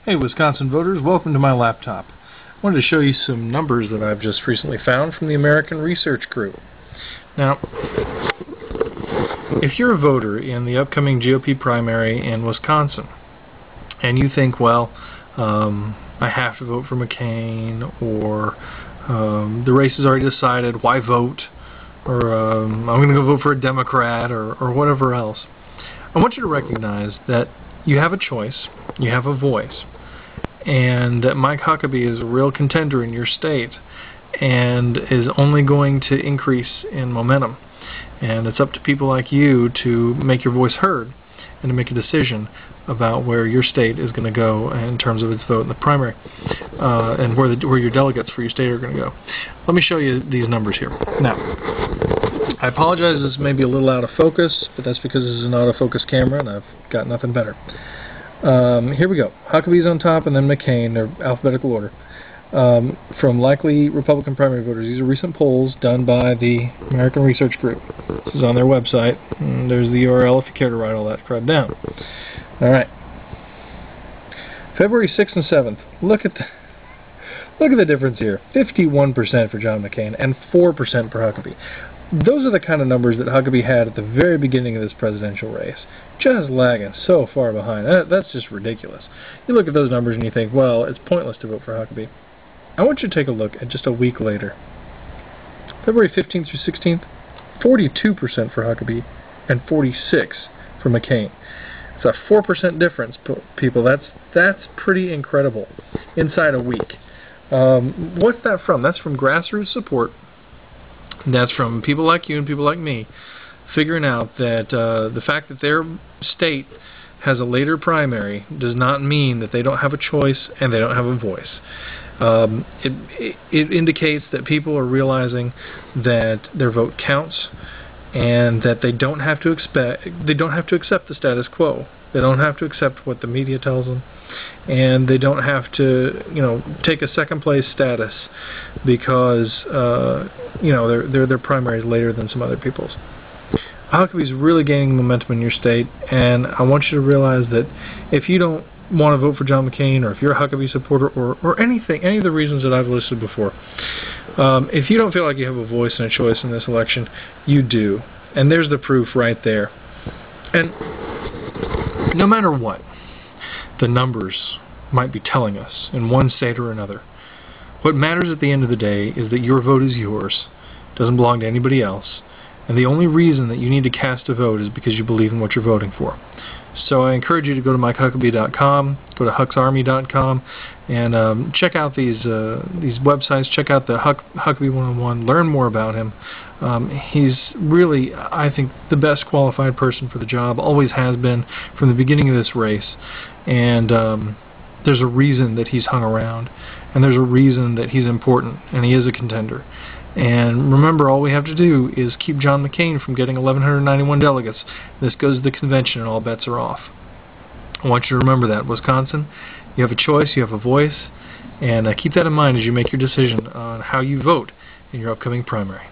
Hey Wisconsin voters, welcome to my laptop. I wanted to show you some numbers that I've just recently found from the American Research Group. Now, if you're a voter in the upcoming GOP primary in Wisconsin, and you think, well, I have to vote for McCain, or the race is already decided, why vote, or I'm going to go vote for a Democrat, or whatever else, I want you to recognize that you have a choice, you have a voice, and that Mike Huckabee is a real contender in your state and is only going to increase in momentum. And it's up to people like you to make your voice heard and to make a decision about where your state is going to go in terms of its vote in the primary, and where your delegates for your state are going to go. Let me show you these numbers here. Now, I apologize, this may be a little out of focus, but that's because this is an autofocus camera and I've got nothing better. Here we go. Huckabee's on top and then McCain. They're alphabetical order. From likely Republican primary voters. These are recent polls done by the American Research Group. This is on their website. And there's the URL if you care to write all that crap down. Alright. February 6th and 7th. Look at the difference here. 51% for John McCain and 4% for Huckabee. Those are the kind of numbers that Huckabee had at the very beginning of this presidential race. Just lagging so far behind. That's just ridiculous. You look at those numbers and you think, well, it's pointless to vote for Huckabee. I want you to take a look at just a week later. February 15th through 16th, 42% for Huckabee and 46% for McCain. It's a 4% difference, people. That's pretty incredible inside a week. What's that from? That's from grassroots support. That's from people like you and people like me figuring out that the fact that their state has a later primary does not mean that they don't have a choice and they don't have a voice. It indicates that people are realizing that their vote counts and that they don't have to accept the status quo. They don't have to accept what the media tells them, and they don't have to, take a second place status because their primary is later than some other people's. Huckabee's really gaining momentum in your state, and I want you to realize that if you don't want to vote for John McCain, or if you're a Huckabee supporter, or any of the reasons that I've listed before, if you don't feel like you have a voice and a choice in this election, you do. And there's the proof right there. And no matter what the numbers might be telling us in one state or another, what matters at the end of the day is that your vote is yours. It doesn't belong to anybody else. And the only reason that you need to cast a vote is because you believe in what you're voting for. So I encourage you to go to MikeHuckabee.com, go to HucksArmy.com, and check out these websites. Check out the Huckabee 101. Learn more about him. He's really, I think, the best qualified person for the job. Always has been from the beginning of this race. And there's a reason that he's hung around, and there's a reason that he's important, and he is a contender. And remember, all we have to do is keep John McCain from getting 1,191 delegates. This goes to the convention and all bets are off. I want you to remember that. Wisconsin, you have a choice, you have a voice, and keep that in mind as you make your decision on how you vote in your upcoming primary.